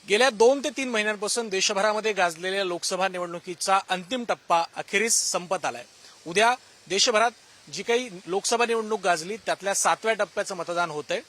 गेल्या 2 ते 3 महिन्यांपासून देशभरामध्ये गाजलेल्या लोकसभा निवडणुकीचा अंतिम टप्पा अखेरीस संपत आलाय। उद्या देशभरात जी काही लोकसभा निवडणूक गाजली त्यातल्या 7व्या टप्प्याचं मतदान होतंय।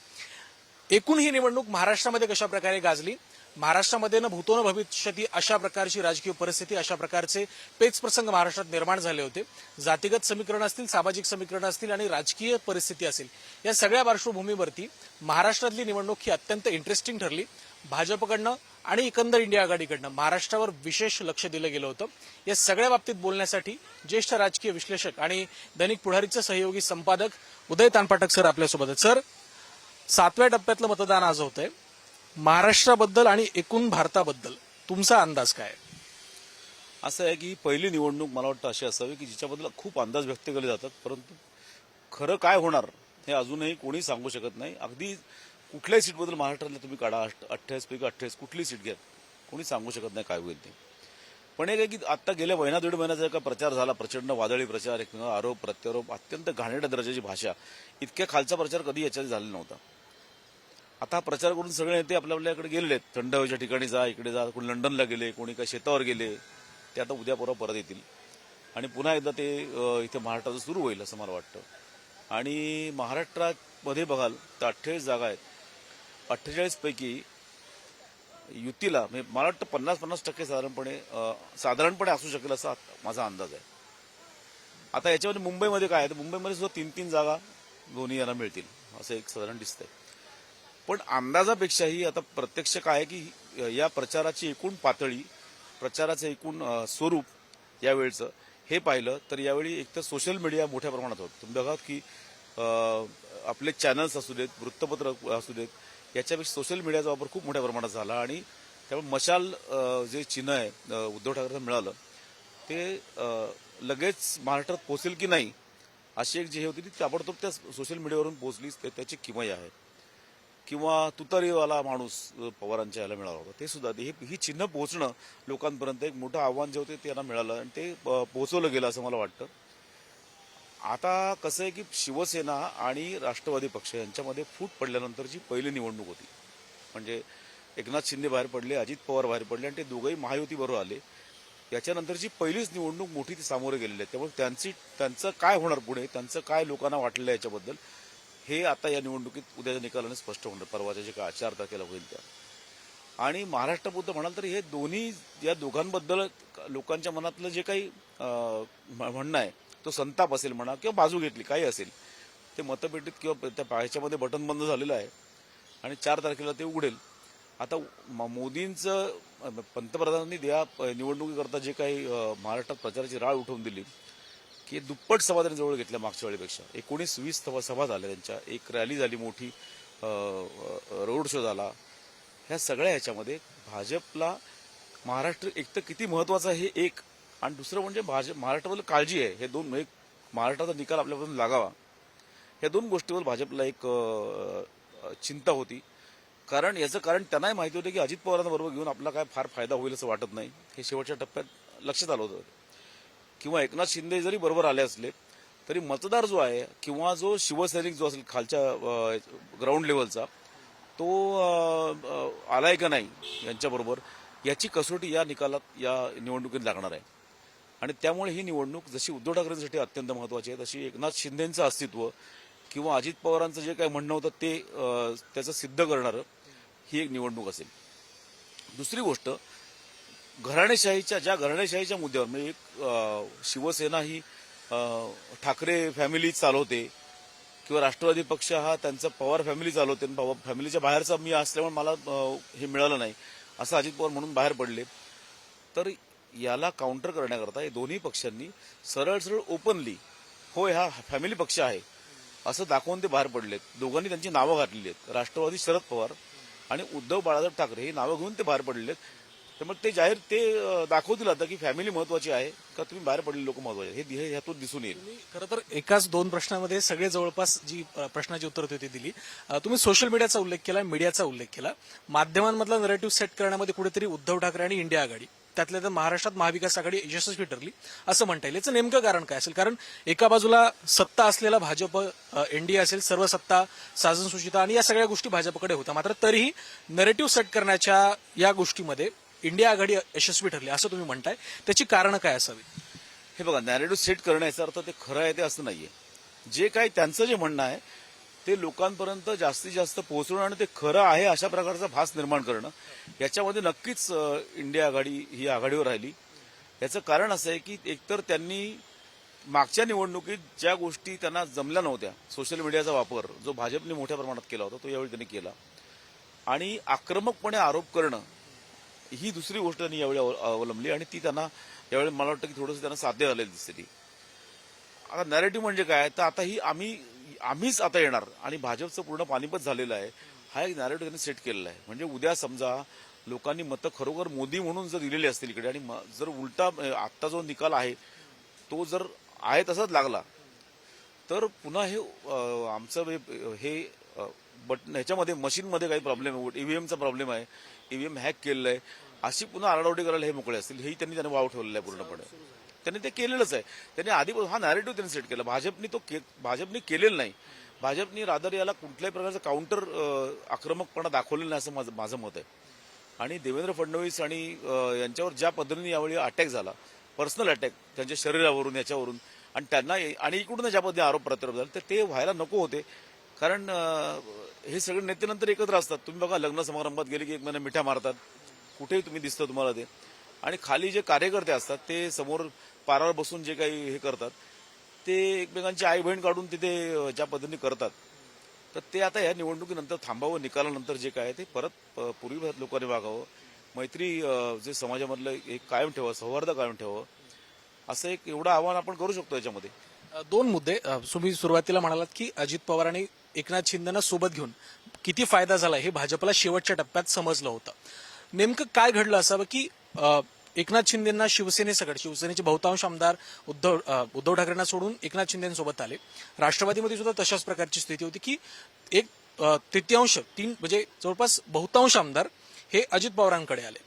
एकूण ही निवडणूक महाराष्ट्रामध्ये कशा प्रकारे गाजली, महाराष्ट्रामध्ये न भूतो न भविष्यती अशा प्रकारची राजकीय परिस्थिती, अशा प्रकारचे पेच प्रसंग महाराष्ट्रात निर्माण झाले होते। जातीगत समीकरण असतील, सामाजिक समीकरण असतील आणि राजकीय परिस्थिती असेल, या सगळ्या पार्श्वभूमीवरती महाराष्ट्रातली निवडणूक ही अत्यंत इंटरेस्टिंग ठरली। भाजपकडनं आणि एकंदर इंडिया आघाडीकडनं महाराष्ट्रावर विशेष लक्ष दिलं गेलं होतं। या सगळ्या बाबतीत बोलण्यासाठी ज्येष्ठ राजकीय विश्लेषक आणि दैनिक पुढारीचे सहयोगी संपादक उदय तानपाटक सर आपल्यासोबत आहेत। सर, 7व्या टप्प्यातलं मतदान आज होतंय। महाराष्ट्राबद्दल आणि एकूण भारताबद्दल तुमचा अंदाज काय? असं आहे की पहिली निवडणूक मला वाटतं अशी असावी की जिच्याबद्दल खूप अंदाज व्यक्त केले जातात, परंतु खरं काय होणार हे अजूनही कोणी सांगू शकत नाही। अगदी कुठल्याही सीटबद्दल महाराष्ट्रातल्या तुम्ही काढा, 28 पैकी 28 कुठली सीट घ्या, कोणी सांगू शकत नाही काय होईल ते। पण एक आहे की आता गेल्या महिना दीड महिन्याचा एका प्रचार झाला, प्रचंड वादळी प्रचार, एक आरोप प्रत्यारोप, अत्यंत घाणेरड्या दर्जाची भाषा, इतक्या खालचा प्रचार कधी याच्यात झालेला नव्हता। आता हा प्रचार करून सगळे नेते आपल्याकडे गेलेले आहेत, थंड हवेच्या ठिकाणी जा, इकडे जा, कोणी लंडनला गेले, कोणी काही शेतावर गेले, ते आता उद्या परत येतील आणि पुन्हा एकदा ते इथे महाराष्ट्राचं सुरू होईल असं मला वाटतं। आणि महाराष्ट्रामध्ये बघाल तर 28 जागा आहेत, 48 पैकी युतीला म्हणजे मला वाटतं 50-50% साधारणपणे असू शकेल असा माझा अंदाज आहे। आता याच्यामध्ये मुंबईमध्ये काय आहे, तर मुंबईमध्ये सुद्धा 3-3 जागा दोन्ही यांना मिळतील असं एक साधारण दिसतंय। पण अंदाजापेक्षाही आता प्रत्यक्ष काय आहे की या प्रचाराची एकूण पातळी, प्रचाराचं एकूण स्वरूप यावेळचं हे पाहिलं तर यावेळी एकतर सोशल मीडिया मोठ्या प्रमाणात होतं। तुम्ही बघा की आपले चॅनल्स असू देत, वृत्तपत्र असू देत, याच्यापेक्षा सोशल मीडियाचा वापर खूप मोठ्या प्रमाणात झाला आणि त्यामुळे मशाल जे चिन्ह आहे उद्धव ठाकरेंना मिळालं ते लगेच महाराष्ट्रात पोहोचेल की नाही अशी एक जी हे होती ती ताबडतोब त्या सोशल मीडियावरून पोहोचली, त्याची किमया आहे। किंवा तुतारीवाला माणूस पवारांच्या याला मिळाला होता, ते सुद्धा ही चिन्ह पोहोचणं लोकांपर्यंत एक मोठं आव्हान जे होते ते यांना मिळालं आणि ते पोहोचवलं गेलं असं मला वाटतं। आता कसं आहे की शिवसेना आणि राष्ट्रवादी पक्ष यांच्यामध्ये फूट पडल्यानंतरची पहिली निवडणूक होती, म्हणजे एकनाथ शिंदे बाहेर पडले, अजित पवार बाहेर पडले आणि ते दोघंही महायुतीबरोबर आले। याच्यानंतरची पहिलीच निवडणूक मोठी ती सामोरे गेलेली आहे, त्यामुळे त्यांचं काय होणार पुढे, त्यांचं काय लोकांना वाटलं याच्याबद्दल हे आता या निवडणुकीत उद्याच्या निकालाने स्पष्ट होणार, परवाच्या जे काय 4 तारखेला होईल त्या। आणि महाराष्ट्राबद्दल म्हणाल तर हे दोन्ही या दोघांबद्दल लोकांच्या मनातलं जे काही म्हणणं आहे तो संताप असेल म्हणा किंवा बाजू घेतली काही असेल, ते मतपेटीत किंवा त्या ह्याच्यामध्ये बटन बंद झालेलं आहे आणि 4 तारखेला ते उघडेल। आता मोदींचं पंतप्रधानांनी या निवडणुकीकरता जे काही महाराष्ट्रात प्रचाराची राळ उठवून दिली की दुप्पट सभा त्यांनी जवळ घेतल्या मागच्या वेळेपेक्षा, 19-20 सभा झाल्या त्यांच्या, एक रॅली झाली मोठी, रोड शो झाला। ह्या सगळ्या ह्याच्यामध्ये भाजपला महाराष्ट्र एक तर किती महत्वाचं आहे हे एक, आणि दुसरं म्हणजे महाराष्ट्राबद्दल काळजी आहे, हे दोन, एक महाराष्ट्राचा निकाल आपल्यापासून लागावा, या दोन गोष्टीवर भाजपला एक चिंता होती। कारण याचं कारण त्यांनाही माहिती होतं की अजित पवारांना बरोबर घेऊन आपला काय फार फायदा होईल असं वाटत नाही, हे शेवटच्या टप्प्यात लक्षात आलं होतं। किंवा एकनाथ शिंदे जरी बरोबर आले असले तरी मतदार जो आहे किंवा जो शिवसैनिक जो असेल खालच्या ग्राउंड लेवलचा, तो आलाय का नाही यांच्याबरोबर, याची कसोटी या निकालात, या निवडणुकीत लागणार आहे। आणि त्यामुळे ही निवडणूक जशी उद्धव ठाकरेंसाठी अत्यंत महत्वाची आहे, तशी एकनाथ शिंदेंचं अस्तित्व किंवा अजित पवारांचं जे काही म्हणणं होतं ते त्याचं सिद्ध करणारं ही एक निवडणूक असेल। दुसरी गोष्ट, घराणेशाहीच्या मुद्द्यावर, म्हणजे एक शिवसेना ही ठाकरे फॅमिली चालवते किंवा राष्ट्रवादी पक्ष हा त्यांचा पवार फॅमिली चालवते, फॅमिलीच्या बाहेरचा मी असल्यामुळे मला हे मिळालं नाही असं अजित पवार म्हणून बाहेर पडले। तर याला काउंटर करण्याकरता या दोन्ही पक्षांनी सरळ ओपनली होय हा फॅमिली पक्ष आहे असं दाखवून ते बाहेर पडलेत। दोघांनी त्यांची नावं घातलेली आहेत, राष्ट्रवादी शरद पवार आणि उद्धव बाळासाहेब ठाकरे ही नावं घेऊन ते बाहेर पडलेत। त्यामुळे ते जाहीर ते दाखवतील आता की फॅमिली महत्वाची आहे का तुम्ही बाहेर पडलेले लोक महत्वाचे, हे ह्यातून दिसून येईल। खरं तर एकाच 2 प्रश्नामध्ये सगळे जवळपास जी प्रश्नाची उत्तर होती ती दिली। तुम्ही सोशल मीडियाचा उल्लेख केला, मीडियाचा उल्लेख केला, माध्यमांमधला नरेटिव्ह सेट करण्यामध्ये कुठेतरी उद्धव ठाकरे आणि इंडिया आघाडी त्यातल्या तर महाराष्ट्रात महाविकास आघाडी यशस्वी ठरली असं म्हणता येईल. याचं नेमकं कारण काय असेल? कारण एका बाजूला सत्ता असलेला भाजप, एनडीए असेल, सर्व सत्ता, साधन सुचिता आणि या सगळ्या गोष्टी भाजपकडे होत्या, मात्र तरीही नरेटिव्ह सेट करण्याच्या या गोष्टीमध्ये इंडिया आघाडी यशस्वी ठरली असं तुम्ही म्हणताय. त्याची कारणं काय असावी? हे बघा, नॅरेटिव्ह सेट करण्याचा अर्थ ते खरं आहे ते असं नाहीये. जे काही त्यांचं जे म्हणणं आहे ते लोकांपर्यंत जास्तीत जास्त पोहोचवणं आणि ते खरं आहे अशा प्रकारचा भास निर्माण करणं, याच्यामध्ये नक्कीच इंडिया आघाडी ही आघाडीवर राहिली. याचं कारण असं आहे की एकतर त्यांनी मागच्या निवडणुकीत ज्या गोष्टी त्यांना जमल्या नव्हत्या, सोशल मीडियाचा वापर जो भाजपने मोठ्या प्रमाणात केला होता तो यावेळी त्यांनी केला, आणि आक्रमकपणे आरोप करणं ही दुसरी गोष्ट त्यांनी यावेळी अवलंबली, आणि ती त्यांना यावेळी मला वाटतं की थोडंसं त्यांना साध्य झालेलं दिसते. ती आता नॅरेटिव्ह म्हणजे काय, तर आता ही आम्हीच आता येणार आणि भाजपचं पूर्ण पानिपत झालेलं आहे, हा एक नॅरेटिव्ह त्यांनी सेट केलेला आहे. म्हणजे उद्या समजा लोकांनी मतं खरोखर मोदी म्हणून जर दिलेली असतील इकडे, आणि जर उलटा आत्ता जो निकाल आहे तो जर आहे तसाच लागला, तर पुन्हा हे आमचं हे बटन ह्याच्यामध्ये मशीनमध्ये काही प्रॉब्लेम आहे, ईव्हीएमचा प्रॉब्लेम आहे, ईव्हीएम हॅक केलेलं आहे, अशी पुन्हा आरडाओरडी करायला हे मोकळे असतील, हेही त्यांनी वाव ठेवलेलं आहे पूर्णपणे. त्यांनी ते केलेलंच आहे. त्यांनी आधीपासून हा नॅरेटिव्ह त्यांनी सेट केला. भाजपनी केलेलं नाही. भाजपनी रादर याला कुठल्याही प्रकारचं काउंटर आक्रमकपणा दाखवलेलं नाही असं माझं मत आहे. आणि देवेंद्र फडणवीस आणि यांच्यावर ज्या पद्धतीने यावेळी अटॅक झाला, पर्सनल अटॅक त्यांच्या शरीरावरून, याच्यावरून, आणि त्यांना आणि इकडून ज्या पद्धतीने आरोप प्रत्यारोप झाले, तर ते व्हायला नको होते. कारण हे सगळे नेते नंतर एकत्र असतात. तुम्ही बघा, लग्न समारंभात गेले की एक महिना मिठ्या मारतात, कुठेही तुम्ही दिसतं तुम्हाला ते, आणि खाली जे कार्यकर्ते असतात ते समोर पारावर बसून जे काही हे करतात ते एकमेकांची आई बहीण काढून तिथे ज्या पद्धतीने करतात, तर ते आता या निवडणुकीनंतर थांबावं. निकालानंतर जे काय ते परत पूर्वी लोकांनी वागावं, मैत्री जे समाजामधलं एक कायम ठेवावं, सौहार्द कायम ठेवावं, असं एक एवढं आव्हान आपण करू शकतो याच्यामध्ये. दोन मुद्दे. तुम्ही सुरुवातीला म्हणालात की अजित पवार आणि एकनाथ शिंदेना सोबत घेऊन किती फायदा झाला हे भाजपला शेवटच्या टप्प्यात समजलं होतं. नेमकं काय घडलं असावं की एकनाथ शिंदेना शिवसेनेचे बहुतांश आमदार उद्धव ठाकरेंना सोडून एकनाथ शिंदेसोबत आले. राष्ट्रवादीमध्ये सुद्धा तशाच प्रकारची स्थिती होती की एक तृतीयांश म्हणजे जवळपास बहुतांश आमदार हे अजित पवारांकडे आले.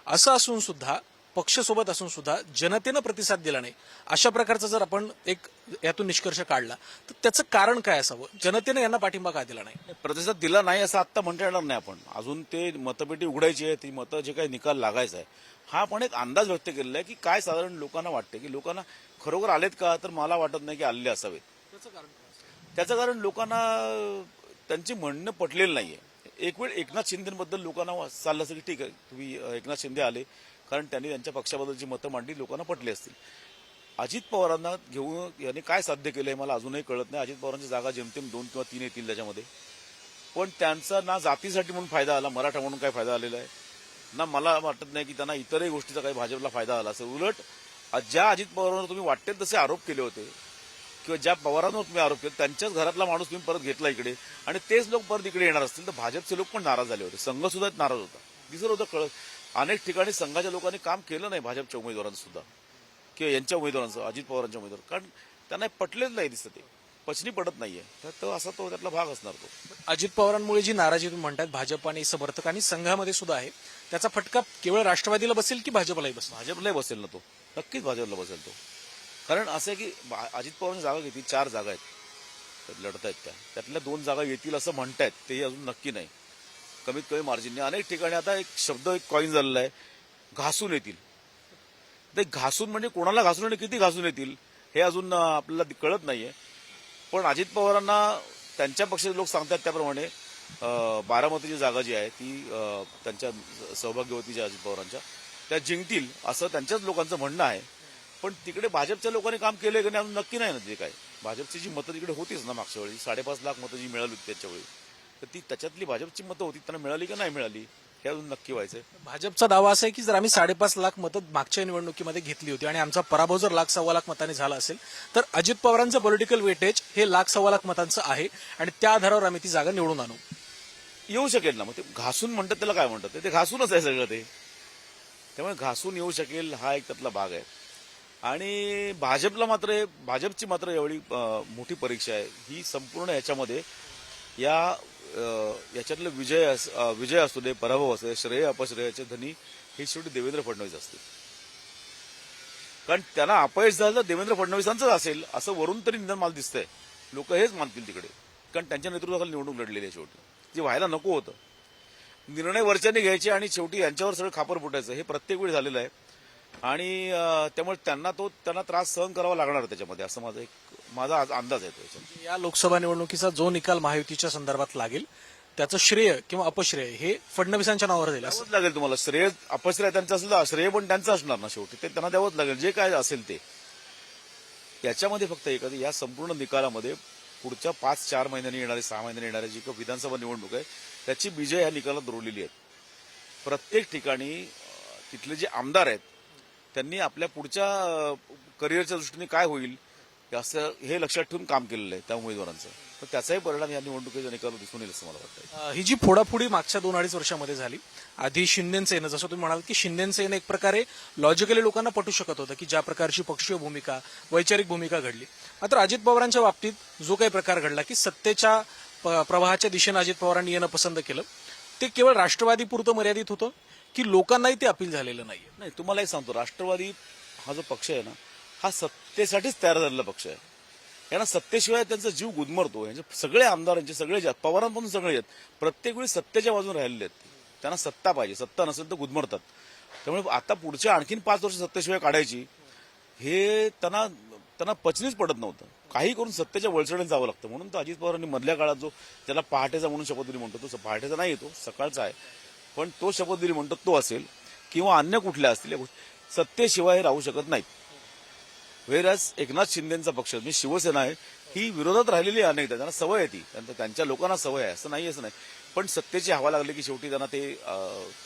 असं असून सुद्धा, पक्षसोबत असून सुद्धा जनतेनं प्रतिसाद दिला नाही, अशा प्रकारचा जर आपण एक यातून निष्कर्ष काढला तर त्याचं कारण काय असावं? जनतेनं यांना पाठिंबा का दिला नाही? प्रतिसाद दिला नाही असं आत्ता म्हणता येणार नाही. आपण अजून ते मतपेटी उघडायची आहे, ती मतं जे काही निकाल लागायचा आहे, हा आपण एक अंदाज व्यक्त केलेला आहे की काय साधारण लोकांना वाटते, की लोकांना खरोखर आलेत का, तर मला वाटत नाही की आलेले असावेत. त्याचं कारण लोकांना त्यांची म्हणणं पटलेलं नाहीये. एक वेळ एकनाथ शिंदेबद्दल लोकांना चाललं असं की ठीक आहे, तुम्ही एकनाथ शिंदे आले कारण त्यांनी त्यांच्या पक्षाबद्दलची मतं मांडली, लोकांना पटली असतील. अजित पवारांना घेऊन यांनी काय साध्य केलंय मला अजूनही कळत नाही. अजित पवारांची जागा जेमतेम 2 किंवा 3 येतील त्याच्यामध्ये, पण त्यांचा ना जातीसाठी म्हणून फायदा आला, मराठा म्हणून काय फायदा आलेला आहे ना, मला वाटत नाही की त्यांना इतरही गोष्टीचा काही भाजपला फायदा आला असेल. उलट ज्या अजित पवारांवर तुम्ही वाटेल तसे आरोप केले होते, किंवा ज्या पवारांवर तुम्ही आरोप केले, त्यांच्याच घरातला माणूस तुम्ही परत घेतला इकडे, आणि तेच लोक परत इकडे येणार असतील, तर भाजपचे लोक पण नाराज झाले होते. संघ सुद्धा नाराज होता, दिसत होतं, कळत. अनेक ठिकाणी संघाच्या लोकांनी काम केलं नाही भाजपच्या उमेदवारांचं सुद्धा, किंवा यांच्या उमेदवारांचं, अजित पवारांच्या उमेदवार, कारण त्यांना पटलेलं नाही, दिसतं ते पचनी पडत नाहीये. तर असा तो त्यातला भाग असणार तो. अजित पवारांमुळे जी नाराजी तुम्ही म्हणतात भाजप आणि समर्थक आणि संघामध्ये सुद्धा आहे, त्याचा फटका केवळ राष्ट्रवादीला बसेल की भाजपलाही बसेल? भाजपलाही बसेल ना तो, नक्कीच भाजपला बसेल तो. कारण असं आहे की अजित पवारांची जागा किती, 4 जागा आहेत लढत आहेत, त्यातल्या 2 जागा येतील असं म्हणतायत, तेही अजून नक्की नाही. कमीत कमी मार्जिनने अनेक ठिकाणी आता एक शब्द कॉइन झालेला आहे, घासून येतील. ते घासून म्हणजे कोणाला घासून आणि किती घासून येतील हे अजून आपल्याला कळत नाहीये. पण अजित पवारांना त्यांच्या पक्षाचे लोक सांगतात त्याप्रमाणे बारामतीची जागा जी आहे ती त्यांच्या सौभाग्यवतीच्या अजित पवारांच्या त्या जिंकतील असं त्यांच्याच लोकांचं म्हणणं आहे. पण तिकडे भाजपच्या लोकांनी काम केलंय की नाही अजून नक्की नाही ना. ते काय भाजपची जी मतं तिकडे होतीच ना मागच्या वेळी, 5.5 लाख मतं जी मिळाली होती त्याच्या वेळी, तर ती त्याच्यातली भाजपची मतं होती, त्यांना मिळाली का नाही मिळाली हे अजून नक्की व्हायचंय. भाजपचा दावा असा आहे की जर आम्ही 5.5 लाख मतं मागच्या निवडणुकीमध्ये घेतली होती आणि आमचा पराभव जर 1,00,000-1.25 लाख मतांनी झाला असेल, तर अजित पवारांचं पॉलिटिकल वेटेज हे 1,00,000-1.25 लाख मतांचं आहे आणि त्या आधारावर आम्ही ती जागा निवडून आणू. येऊ शकेल ना. मग ते घासून म्हणतात, त्याला काय म्हणतात, ते घासूनच आहे सगळं ते. त्यामुळे घासून येऊ शकेल हा एक त्यातला भाग आहे. आणि भाजपची मात्र एवढी मोठी परीक्षा आहे ही संपूर्ण याच्यामध्ये, या याच्यातलं विजय असू दे, पराभव असू दे, श्रेय अपश्रेयाचे धनी हे शेवटी देवेंद्र फडणवीस असतील. कारण त्यांना अपयश झालं तर देवेंद्र फडणवीसांचंच असेल असं वरून तरी निदान मला दिसतंय. लोक हेच मानतील तिकडे, कारण त्यांच्या नेतृत्वाखाली निवडणूक लढलेली आहे शेवटी, जे व्हायला नको होतं. निर्णय वरच्याने घ्यायचे आणि शेवटी यांच्यावर सगळं खापर फुटायचं हे प्रत्येक वेळी झालेलं आहे. आणि त्यामुळे त्यांना त्रास सहन करावा लागणार त्याच्यामध्ये, असं माझा अंदाज आहे त्याच्यामध्ये. या लोकसभा निवडणुकीचा जो निकाल महायुतीच्या संदर्भात लागेल त्याचं श्रेय किंवा अपश्रेय हे फडणवीसांच्या नावावर जाईल असं द्यावंच लागेल तुम्हाला. श्रेय अपश्रेय त्यांचं असेल तर श्रेय पण त्यांचं असणार ना शेवटी, ते त्यांना द्यावंच लागेल जे काय असेल ते. याच्यामध्ये फक्त एखादी या संपूर्ण निकालामध्ये पुढच्या 5-4 महिन्यांनी येणारे, 6 महिन्यांनी येणारे जी काही विधानसभा निवडणूक आहे त्याची बीजं या निकालात रोवलेली आहेत. प्रत्येक ठिकाणी तिथले जे आमदार आहेत त्यांनी आपल्या पुढच्या करिअरच्या दृष्टीने काय होईल असं हे लक्षात ठेवून काम केलेलं आहे त्या उमेदवारांचं. तर त्याचाही परिणाम या निवडणुकीच्या निकालावर दिसून येईल असं मला वाटतं. ही जी फोडाफोडी मागच्या 2-2.5 वर्षामध्ये झाली, आधी शिंदेसेना, जसं तुम्ही म्हणाल की शिंदेसेना एक प्रकारे लॉजिकली लोकांना पटू शकत होतं की ज्या प्रकारची पक्षीय भूमिका, वैचारिक भूमिका घडली. मात्र अजित पवारांच्या बाबतीत जो काही प्रकार घडला की सत्तेच्या प्रवाहाच्या दिशेनं अजित पवारांनी येणं पसंत केलं, ते केवळ राष्ट्रवादीपुरतं मर्यादित होतं की लोकांनाही ते अपील झालेलं नाहीये? नाही, तुम्हालाही सांगतो, राष्ट्रवादी हा जो पक्ष आहे ना हा सत्तेसाठीच तयार झालेला पक्ष आहे. यांना सत्तेशिवाय त्यांचा जीव गुदमरतो. यांचे सगळे आमदारांचे सगळे पवारांपासून सगळे आहेत प्रत्येक वेळी सत्तेच्या बाजूने राहिलेले आहेत. त्यांना सत्ता पाहिजे, सत्ता नसेल तर गुदमरतात. त्यामुळे आता पुढच्या आणखीन 5 वर्ष सत्तेशिवाय काढायची हे त्यांना पचनीच पडत नव्हतं. काही करून सत्तेच्या वळचढीने जावं लागतं. म्हणून तर अजित पवारांनी मधल्या काळात जो त्याला पहाटेचा म्हणून शपथविधी म्हणतो, तो पहाटेचा नाही, तो सकाळचा आहे, पण तो शपथविधी म्हणतो तो असेल किंवा अन्य कुठल्या असतील सत्तेशिवाय राहू शकत नाहीत. वेरॅज एकनाथ शिंदेचा पक्ष म्हणजे शिवसेना आहे ही विरोधात राहिलेली आहे अनेकदा. त्यांना सवय आहे ती, त्यांच्या लोकांना सवय आहे, असं नाही पण सत्तेची हवा लागली की शेवटी त्यांना ती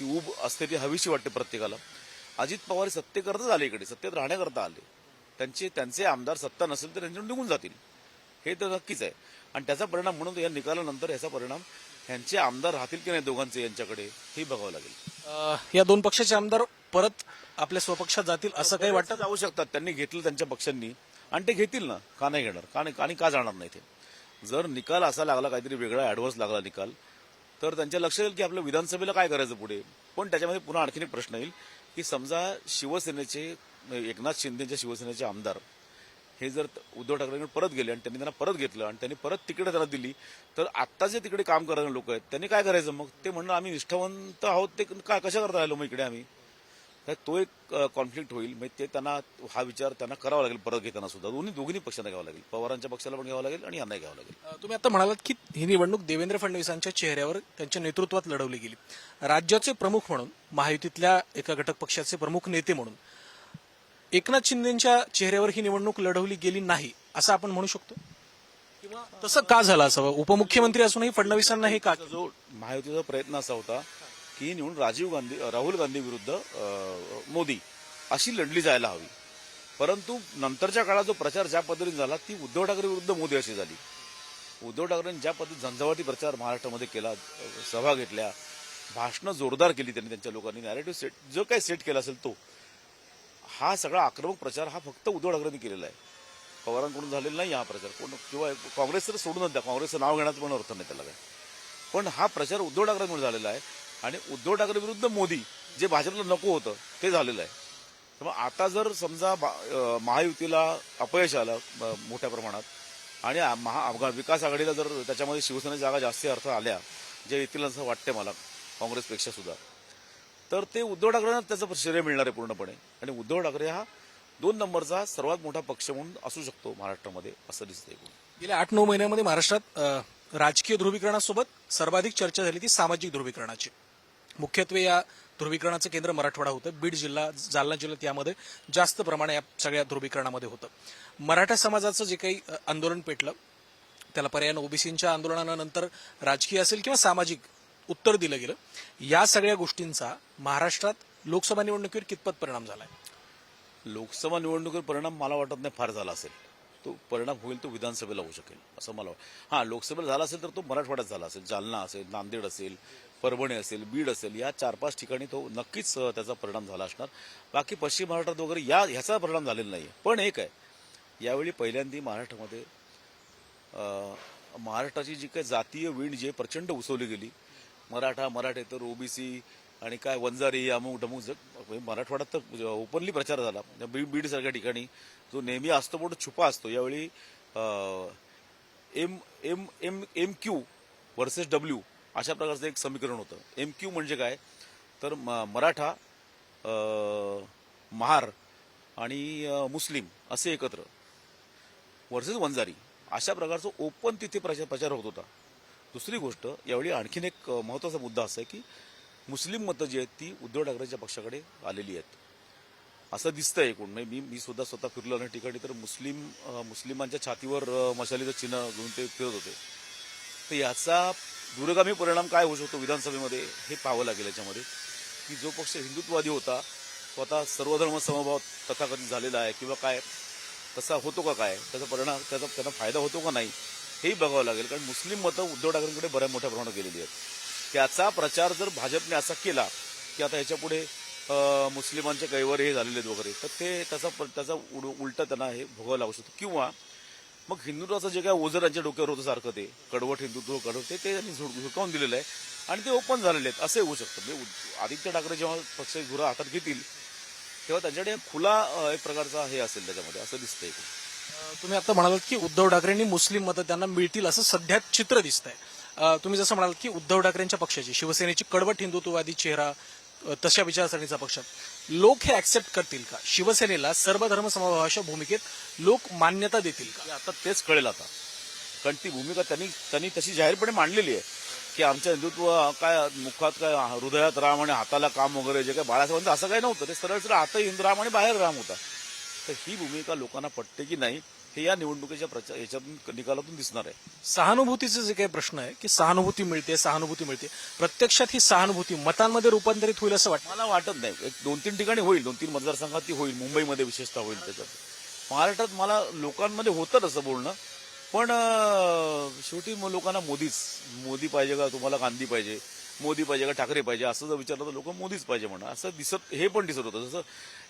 ऊब असते ती हवीशी वाटते प्रत्येकाला. अजित पवार सत्तेकरताच आले, इकडे सत्तेत राहण्याकरता आले. त्यांचे आमदार सत्ता नसेल तर त्यांच्याकडून निघून जातील हे तर नक्कीच आहे. आणि त्याचा परिणाम म्हणून या निकालानंतर याचा परिणाम यांचे आमदार राहतील की नाही दोघांचे यांच्याकडे हे बघावं लागेल. या 2 पक्षाचे आमदार परत आपल्या स्वपक्षात जातील असं काही वाटतं? जाऊ शकतात, त्यांनी घेतलं त्यांच्या पक्षांनी आणि ते घेतील ना, का नाही घेणार, आणि का जाणार नाही ते. जर निकाल असा लागला, काहीतरी वेगळा ऍडव्हान्स लागला निकाल, तर त्यांच्या लक्षात येईल की आपल्या विधानसभेला काय करायचं पुढे. पण त्याच्यामध्ये पुन्हा आणखीन एक प्रश्न येईल की समजा शिवसेनेचे, एकनाथ शिंदेच्या शिवसेनेचे आमदार हे जर उद्धव ठाकरेंकडे परत गेले आणि त्यांनी त्यांना परत घेतलं आणि त्यांनी परत तिकीट त्यांना दिली, तर आता जे तिकडे काम करणारे लोक आहेत त्यांनी काय करायचं मग? ते म्हणणं आम्ही निष्ठावंत आहोत, ते काय कशा करता राहिलो मग इकडे आम्ही? तो एक कॉन्फ्लिक्ट होईल. म्हणजे हा विचार त्यांना करावा लागेल परत घेताना सुद्धा. दोन्ही पक्षांना घ्यावा लागेल, पवारांच्या पक्षाला पण घ्यावा लागेल आणि यांनाही घ्यावं लागेल. तुम्ही आता म्हणालात की ही निवडणूक देवेंद्र फडणवीसांच्या चेहऱ्यावर, त्यांच्या नेतृत्वात लढवली गेली. राज्याचे प्रमुख म्हणून, महायुतीतल्या एका घटक पक्षाचे प्रमुख नेते म्हणून एकनाथ शिंदेच्या चेहऱ्यावर ही निवडणूक लढवली गेली नाही असं आपण म्हणू शकतो? किंवा तसं का झालं असावं? उपमुख्यमंत्री असूनही फडणवीसांना हे का? जो महायुतीचा प्रयत्न असा होता की निवडून राहुल गांधी विरुद्ध मोदी अशी लढली जायला हवी. परंतु नंतरच्या काळात जो प्रचार ज्या पद्धतीने झाला ती उद्धव ठाकरे विरुद्ध मोदी अशी झाली. उद्धव ठाकरेंनी ज्या पद्धतीने झंझावाती प्रचार महाराष्ट्रामध्ये केला, सभा घेतल्या, भाषणं जोरदार केली त्यांनी, त्यांच्या लोकांनी नॅरेटिव्ह जो काही सेट केला असेल तो, हा सगळा आक्रमक प्रचार हा फक्त उद्धव ठाकरेंनी केलेला आहे. पवारांकडून झालेला नाही हा प्रचार. किंवा काँग्रेस तर सोडूनच द्या, काँग्रेसचं नाव घेण्याचं पण अर्थ नाही त्याला काय. पण हा प्रचार उद्धव ठाकरेंमुळे झालेला आहे आणि उद्धव ठाकरे विरुद्ध मोदी जे भाजपला नको होतं ते झालेलं आहे. त्यामुळे आता जर समजा महायुतीला अपयश आलं मोठ्या प्रमाणात आणि विकास आघाडीला जर त्याच्यामध्ये शिवसेनेच्या जागा जास्ती अर्थ आल्या, जे येतील असं वाटतंय मला काँग्रेसपेक्षा सुद्धा, तर ते उद्धव ठाकरेंना त्याचं श्रेय मिळणार आहे पूर्णपणे. आणि उद्धव ठाकरे हा 2 नंबरचा सर्वात मोठा पक्ष म्हणून असू शकतो महाराष्ट्रामध्ये असं दिसतंय. गेल्या 8-9 महिन्यामध्ये महाराष्ट्रात राजकीय ध्रुवीकरणासोबत सर्वाधिक चर्चा झाली ती सामाजिक ध्रुवीकरणाची. मुख्यत्वे या ध्रुवीकरणाचं केंद्र मराठवाडा होतं. बीड जिल्हा, जालना जिल्ह्यात यामध्ये जास्त प्रमाण या सगळ्या ध्रुवीकरणामध्ये होतं. मराठा समाजाचं जे काही आंदोलन पेटलं त्याला पर्यायानं ओबीसींच्या आंदोलनानंतर राजकीय असेल किंवा सामाजिक उत्तर दिलं गेलं. या सगळ्या गोष्टींचा महाराष्ट्रात लोकसभा निवडणुकीवर कितपत परिणाम झालाय? लोकसभा निवडणुकीवर परिणाम मला वाटत नाही फार झाला असेल. तो परिणाम होईल तो विधानसभेला होऊ शकेल असं मला वाटतं. हां, लोकसभेला झाला असेल तर तो मराठवाड्यात झाला असेल, जालना असेल, नांदेड असेल, परभणी असेल, बीड असेल, या 4-5 ठिकाणी तो नक्कीच त्याचा परिणाम झाला असणार. बाकी पश्चिम महाराष्ट्रात वगैरे ह्याचा परिणाम झालेला नाही. पण एक आहे, यावेळी पहिल्यांदा महाराष्ट्रामध्ये महाराष्ट्राची जी काही जातीय वीण जी आहे प्रचंड उसवली गेली, मराठेतर ओबीसी आणि काय वंजारी अमुक डमुक, मराठवाड्यात तर ओपनली प्रचार झाला. बीड सारख्या ठिकाणी जो नेहमी असतो पण छुपा असतो, यावेळी M M M M Q versus W अशा प्रकारचं एक समीकरण होतं. एम क्यू म्हणजे काय तर मराठा, महार आणि मुस्लिम असे एकत्र वर्सेस वंजारी अशा प्रकारचा ओपन तिथे प्रचार होत होता. दुसरी गोष्ट, यावेळी आणखीन एक महत्वाचा मुद्दा असा आहे की मुस्लिम मतं जी आहेत ती उद्धव ठाकरेंच्या पक्षाकडे आलेली आहेत असं दिसतंय एकूण. मी सुद्धा स्वतः फिरलो अनेक ठिकाणी, तर मुस्लिमांच्या छातीवर मशालीचं चिन्ह घेऊन ते फिरत होते. तर याचा दूरगामी परिणाम काय होऊ शकतो विधानसभेमध्ये हे पाहावं लागेल. याच्यामध्ये की जो पक्ष हिंदुत्ववादी होता तो आता सर्वधर्म समभाव तथाकथित झालेला आहे किंवा काय, तसा होतो का, काय त्याचा परिणाम, त्यांना फायदा होतो का नाही हेही बघावं लागेल. कारण मुस्लिम मतं उद्धव ठाकरेंकडे बऱ्याच मोठ्या प्रमाणात गेलेली आहेत. त्याचा प्रचार जर भाजपने असा केला की आता ह्याच्यापुढे मुस्लिमांचे कैवारी हे झालेले आहेत वगैरे, तर ते त्याचा उलटा त्यांना हे भोगावं लागू शकतो. किंवा मग हिंदुत्वाचं जे काय ओझर यांच्या डोक्यावर होतं सारखं, ते कडवट हिंदुत्व ते त्यांनी झुकावून दिलेलं आहे आणि ते ओपन झालेले आहेत असं होऊ शकतं. म्हणजे आदित्य ठाकरे जेव्हा पक्ष धुरा हातात घेतील तेव्हा त्यांच्याकडे खुला एक प्रकारचा हे असेल त्याच्यामध्ये, असं दिसतंय. तुम्ही आता म्हणालात की उद्धव ठाकरेंनी मुस्लिम मतं त्यांना मिळतील असं सध्या चित्र दिसतंय. तुम्ही जसं म्हणालात की उद्धव ठाकरेंच्या पक्षाची, शिवसेनेची कडवट हिंदुत्ववादी चेहरा, तशा विचारसरणीचा पक्ष, लोक हे ऍक्सेप्ट करतील का? शिवसेनेला सर्वधर्म समभावाच्या भूमिकेत लोक मान्यता देतील का? आता तेच कळेल आता. कारण ती भूमिका त्यांनी तशी जाहीरपणे मांडलेली आहे की आमच्या हिंदुत्व काय मुखात काय हृदयात राम आणि हाताला काम वगैरे जे काय बाळासाहेबांचं असं काही नव्हतं. ते सरळ आत हिंदू राम आणि बाहेर राम होता. तर ही भूमिका लोकांना पटते की नाही हे या निवडणुकीच्या याच्यातून निकालातून दिसणार आहे. सहानुभूतीचे जे काही प्रश्न आहे की सहानुभूती मिळते, प्रत्यक्षात ही सहानुभूती मतांमध्ये रूपांतरित होईल असं वाटतं? मला वाटत नाही. 2-3 ठिकाणी होईल, 2-3 मतदारसंघात ती होईल, मुंबईमध्ये विशेषतः होईल. त्याच्यात महाराष्ट्रात मला लोकांमध्ये होतं तसं बोलणं, पण शेवटी मग लोकांना मोदी पाहिजे का तुम्हाला गांधी पाहिजे, मोदी पाहिजे का ठाकरे पाहिजे असं जर विचारलं तर लोक मोदीच पाहिजे म्हणा असं हे पण दिसत होतं. जसं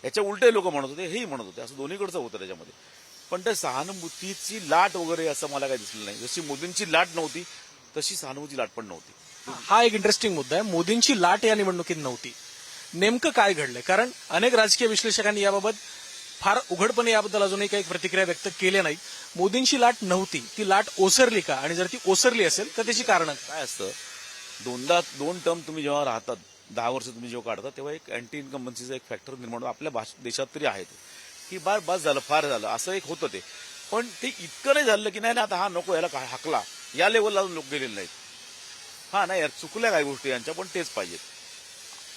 याच्या उलटे लोक म्हणत होते, हेही म्हणत होते, असं दोन्हीकडचं होतं त्याच्यामध्ये. पण त्या सहानुभूतीची लाट वगैरे असं मला काही दिसलं नाही. जशी मोदींची लाट नव्हती तशी सहानुभूती लाट पण नव्हती. हा एक इंटरेस्टिंग मुद्दा आहे. मोदींची लाट या निवडणुकीत नव्हती. नेमकं काय घडलंय? कारण अनेक राजकीय विश्लेषकांनी याबाबत फार उघडपणे याबद्दल अजूनही काही प्रतिक्रिया व्यक्त केल्या नाहीत. मोदींची लाट नव्हती, ती लाट ओसरली का? आणि जर ती ओसरली असेल तर त्याची कारण काय असतं, दोन टर्म तुम्ही जेव्हा राहतात, 10 वर्ष तुम्ही जेव्हा काढता, तेव्हा एक अँटी इन्कम्बन्सीचा एक फॅक्टर निर्माण आपल्या देशात तरी आहे की बस झालं, फार झालं असं एक होतं ते. पण ते इतकं नाही झालं की नाही आता हा नको, याला हाकला, या लेवलला लोक गेलेले नाहीत. हा नाही यार, चुकल्या काही गोष्टी यांच्या, पण तेच पाहिजेत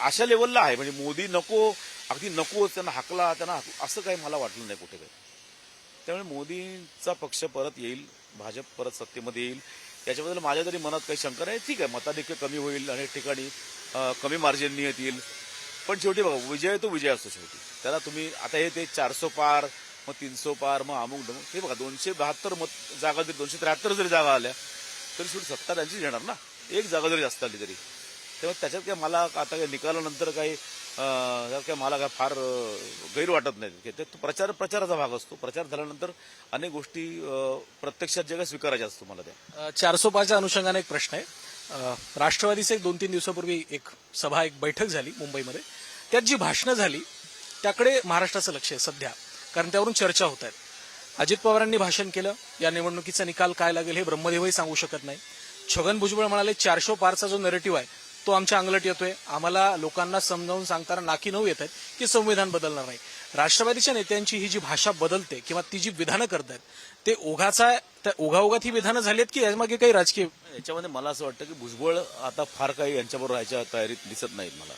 अशा लेवलला आहे. म्हणजे मोदी नको, अगदी नको, त्यांना हाकला, त्यांना असं काही मला वाटलं नाही कुठे काही. त्यामुळे मोदींचा पक्ष परत येईल, भाजप परत सत्तेमध्ये येईल, याच्याबद्दल माझ्या तरी मनात काही शंका नाही. ठीक आहे, मताधिक्य कमी होईल, अनेक ठिकाणी कमी मार्जिननी येतील, पण शेवटी बघा, विजय तो विजय असतो शेवटी. त्याला तुम्ही आता हे ते 400 पार, मग 300 पार, मग अमुक डमुक, हे बघा 272 जागा जरी, 273 जरी जागा आल्या तरी शेवटी सत्ता त्यांचीच येणार ना, एक जागा जरी जास्त आली तरी. तेव्हा त्याच्यात काय मला आता काय निकालानंतर काही काय मला काय फार गैर वाटत नाही. ते प्रचाराचा भाग असतो. प्रचार झाल्यानंतर अनेक गोष्टी प्रत्यक्षात जे काय स्वीकारायच्या असतो मला त्या. 400 पारच्या अनुषंगाने एक प्रश्न आहे. राष्ट्रवादीचे 2-3 दिवसापूर्वी एक बैठक झाली मुंबईमध्ये. त्यात जी भाषणं झाली त्याकडे महाराष्ट्राचं लक्ष आहे सध्या, कारण त्यावरून चर्चा होत आहेत. अजित पवारांनी भाषण केलं, या निवडणुकीचा निकाल काय लागेल हे ब्रह्मदेवही सांगू शकत नाही. छगन भुजबळ म्हणाले 400 पारचा जो नरेटिव्ह आहे तो आमच्या अंगलट येतोय, आम्हाला लोकांना समजावून सांगताना नाकी नऊ येत आहेत की संविधान बदलणार नाही. राष्ट्रवादीच्या नेत्यांची ही जी भाषा बदलते किंवा ती जी विधानं करतायत ते ओघाओघात ही विधानं झाली आहेत की यामागे काही राजकीय? याच्यामध्ये मला असं वाटतं की भुजबळ आता फार काही यांच्याबरोबर राहायच्या तयारीत दिसत नाहीत मला.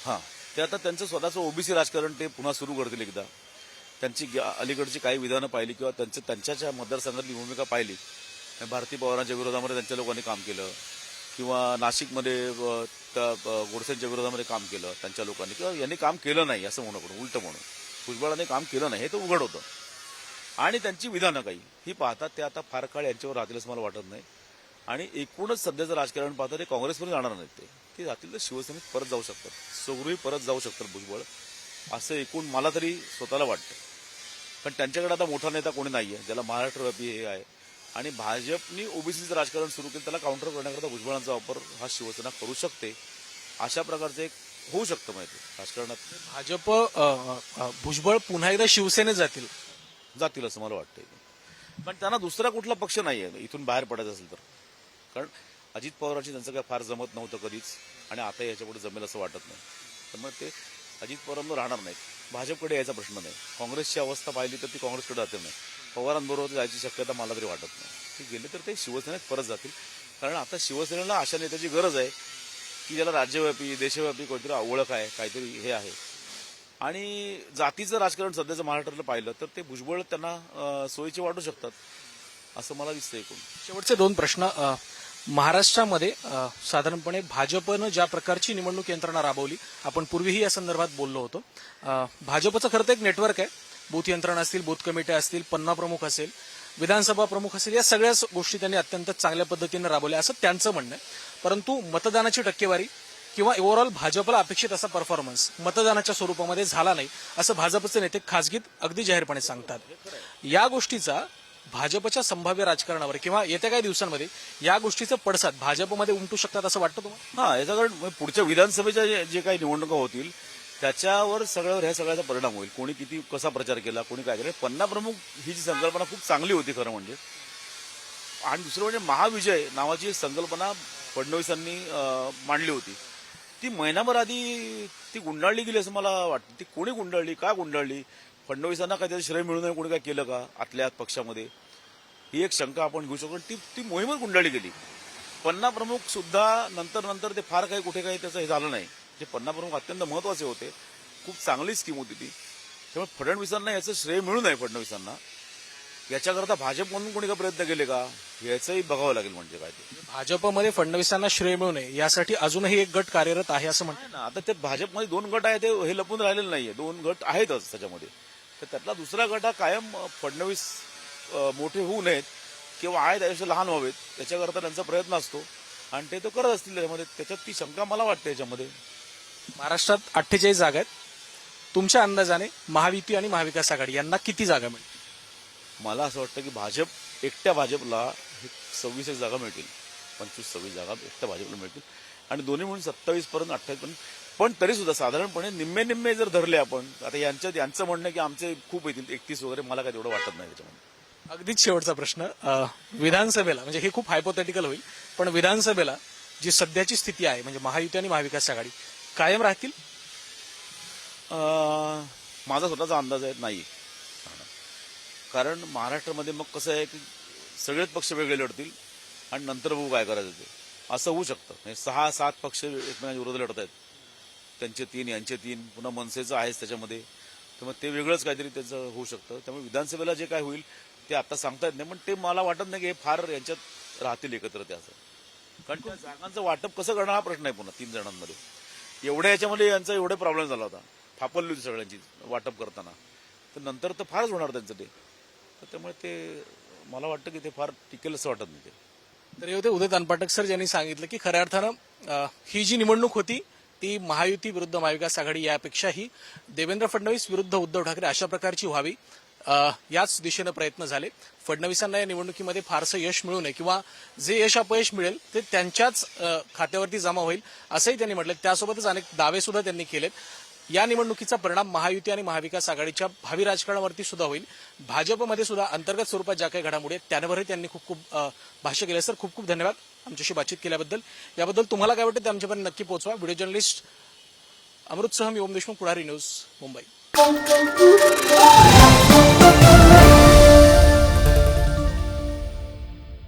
हां, ते आता त्यांचं स्वतःचं ओबीसी राजकारण ते पुन्हा सुरू करतील एकदा. त्यांची अलीकडची काही विधानं पाहिली किंवा त्यांच्या मतदारसंघातली भूमिका पाहिली. भारती पवारांच्या विरोधामध्ये त्यांच्या लोकांनी काम केलं, किंवा नाशिकमध्ये गोडसेंच्या विरोधामध्ये काम केलं त्यांच्या लोकांनी, किंवा यांनी काम केलं नाही असं म्हणू, उलटं म्हणून भुजबळाने काम केलं नाही हे तर उघड होतं. आणि त्यांची विधानं काही ही पाहतात ते आता फार काळ यांच्यावर राहतील असं मला वाटत नाही. आणि एकूणच सध्याचं राजकारण पाहता ते काँग्रेसमध्ये जाणार नाहीत. ते जातील तर शिवसेनेत परत जाऊ शकतात, सगळी परत जाऊ शकतात भुजबळ, असं एकूण मला तरी स्वतःला वाटतं. पण त्यांच्याकडे आता मोठा नेता कोणी नाहीये ज्याला महाराष्ट्रव्यापी हे आहे. आणि भाजपनी ओबीसीचं राजकारण सुरू केलं, त्याला काउंटर करण्याकरता भुजबळांचा वापर हा शिवसेना करू शकते. अशा प्रकारचं एक होऊ शकतं माहिती राजकारणात. भाजप भुजबळ पुन्हा एकदा शिवसेनेत जातील असं मला वाटतंय. पण त्यांना दुसरा कुठला पक्ष नाही आहे इथून बाहेर पडायचं असेल तर. कारण अजित पवारांची त्यांचं काय फार जमत नव्हतं कधीच, आणि आता याच्यापुढे जमेल असं वाटत नाही. त्यामुळे ते अजित पवारांवर राहणार नाहीत. भाजपकडे यायचा प्रश्न नाही. काँग्रेसची अवस्था पाहिली तर ती काँग्रेसकडे जाते नाही. पवारांबरोबर जायची शक्यता मला तरी वाटत नाही. ते गेले तर ते शिवसेनेत परत जातील. कारण आता शिवसेनेला अशा नेत्याची गरज आहे की ज्याला राज्यव्यापी देशव्यापी कोणतरी ओळख आहे, काहीतरी हे आहे. आणि जातीचं राजकारण सध्याचं महाराष्ट्राला पाहिलं तर ते भुजबळ त्यांना सोयीचे वाटू शकतात असं मला दिसतं एकूण. शेवटचे दोन प्रश्न. महाराष्ट्रामध्ये साधारणपणे भाजपनं ज्या प्रकारची निवडणूक यंत्रणा राबवली, आपण पूर्वीही या संदर्भात बोललो होतो. भाजपचं खरं तर एक नेटवर्क आहे. बूथ यंत्रणा असतील, बूथ कमिट्या असतील, पन्ना प्रमुख असेल, विधानसभा प्रमुख असेल, या सगळ्याच गोष्टी त्यांनी अत्यंत चांगल्या पद्धतीने राबवल्या असं त्यांचं म्हणणं आहे. परंतु मतदानाची टक्केवारी किंवा ओव्हरऑल भाजपला अपेक्षित असा परफॉर्मन्स मतदानाच्या स्वरूपामध्ये झाला नाही असं भाजपचे नेते खासगीत अगदी जाहीरपणे सांगतात. या गोष्टीचा भाजपच्या संभाव्य राजकारणावर किंवा येत्या काही दिवसांमध्ये या गोष्टीचं पडसाद भाजपमध्ये उमटू शकतात असं वाटतं तुम्हाला? हा, याचा कारण पुढच्या विधानसभेच्या जे काही निवडणुका होतील त्याच्यावर सगळ्यावर ह्या सगळ्याचा परिणाम होईल. कोणी किती कसा प्रचार केला, कोणी काय केलं. पन्ना प्रमुख ही जी संकल्पना खूप चांगली होती खरं म्हणजे. आणि दुसरं म्हणजे महाविजय नावाची एक संकल्पना फडणवीसांनी मांडली होती. ती महिनाभर आधी ती गुंडाळली गेली असं मला वाटतं. ती कोणी गुंडाळली, का गुंडाळली, फडणवीसांना काय त्याचं श्रेय मिळू नये कोणी काय केलं का आतल्या पक्षामध्ये, ही एक शंका आपण घेऊ शकतो. ती मोहीमच गुंडाळली गेली. पन्ना प्रमुख सुद्धा नंतर ते फार काही कुठे काही त्याचं हे झालं नाही. जे पन्ना प्रमुख अत्यंत महत्वाचे होते, खूप चांगली स्कीम होती ती. त्यामुळे फडणवीसांना याचं श्रेय मिळू नये, फडणवीसांना याच्याकरता भाजप म्हणून कोणी काय प्रयत्न केले का याचंही बघावं लागेल. म्हणजे काय ते भाजपमध्ये फडणवीसांना श्रेय मिळू नये यासाठी अजूनही एक गट कार्यरत आहे असं म्हणतात ना. आता ते भाजपमध्ये 2 गट आहेत, हे लपून राहिलेलं नाहीये. 2 गट आहेतच त्याच्यामध्ये. तर त्यातला दुसरा गट हा कायम फडणवीस मोठे होऊ नयेत किंवा आहेत आयुष्य लहान व्हावेत त्याच्याकरता त्यांचा प्रयत्न असतो, आणि ते तो करत असतील त्याच्यामध्ये. त्याच्यात ती शंका मला वाटते. याच्यामध्ये महाराष्ट्रात 48 जागा आहेत. तुमच्या अंदाजाने महायुती आणि महाविकास आघाडी यांना किती जागा मिळतील? मला असं वाटतं की एकट्या भाजपला 26 जागा मिळतील. 25-26 जागा एकट्या भाजपला मिळतील, आणि दोन्ही म्हणून 27 पर्यंत 28 पर्यंत. पण तरी सुद्धा साधारणपणे निम्मे जर धरले आपण, आता यांचं म्हणणं की आमचे खूप येतील 31 वगैरे, मला काय तेवढं वाटत नाही त्याच्यामध्ये. अगदीच शेवटचा प्रश्न. विधानसभेला म्हणजे हे खूप हायपोथेटिकल होईल, पण विधानसभेला जी सध्याची स्थिती आहे म्हणजे महायुती आणि महाविकास आघाडी कायम राहतील? माझा स्वतःचा अंदाज आहे नाही. कारण महाराष्ट्रामध्ये मग कसं आहे की सगळेच पक्ष वेगळे लढतील आणि नंतर बघू काय करायचं ते, असं होऊ शकतं. 6-7 पक्ष एकमेकांच्या विरोधात लढत आहेत, त्यांचे 3 यांचे 3, पुन्हा मनसेचं आहेच त्याच्यामध्ये. त्यामुळे ते वेगळंच काहीतरी त्याचं होऊ शकतं. त्यामुळे विधानसभेला जे काय होईल ते आता सांगता येत नाही. पण ते मला वाटत नाही की हे फार यांच्यात राहतील एकत्र ते असं. कारण त्या जागांचं वाटप कसं करणार हा प्रश्न आहे. पुन्हा 3 जणांमध्ये एवढ्या याच्यामध्ये यांचा एवढे प्रॉब्लेम झाला होता, फापरली होती सगळ्यांची वाटप करताना. तर नंतर तर फारच होणार त्यांचं ते. तर त्यामुळे ते मला वाटतं की ते फार टिकेल असं वाटत नाही ते. तर हे होते उदय तनपाटक सर, ज्यांनी सांगितलं की खऱ्या अर्थानं ही जी निवडणूक होती ती महायुती विरुद्ध महाविकास आघाडी यापेक्षाही देवेंद्र फडणवीस विरुद्ध उद्धव ठाकरे अशा प्रकारची व्हावी, याच दिशेनं प्रयत्न झाले. फडणवीसांना या निवडणुकीमध्ये फारसं यश मिळू नये किंवा जे यश अपयश मिळेल ते त्यांच्याच खात्यावरती जमा होईल असंही त्यांनी म्हटलं. त्यासोबतच अनेक दावे सुद्धा त्यांनी केलेत. या निवडणुकीचा परिणाम महायुती आणि महाविकास आघाडीच्या भावी राजकारणावरती सुद्धा होईल. भाजपमध्ये सुद्धा अंतर्गत स्वरूपात ज्या काही घडामोडी आहेत त्यावरही त्यांनी खूप भाष्य केलं. सर खूप खूप धन्यवाद आमच्याशी बातचीत केल्याबद्दल. याबद्दल तुम्हाला काय वाटतं ते आमच्यापर्यंत नक्की पोहोचवा. व्हिडिओ जर्नलिस्ट अमृतसह मी ओम देशमुख, पुढारी न्यूज, मुंबई.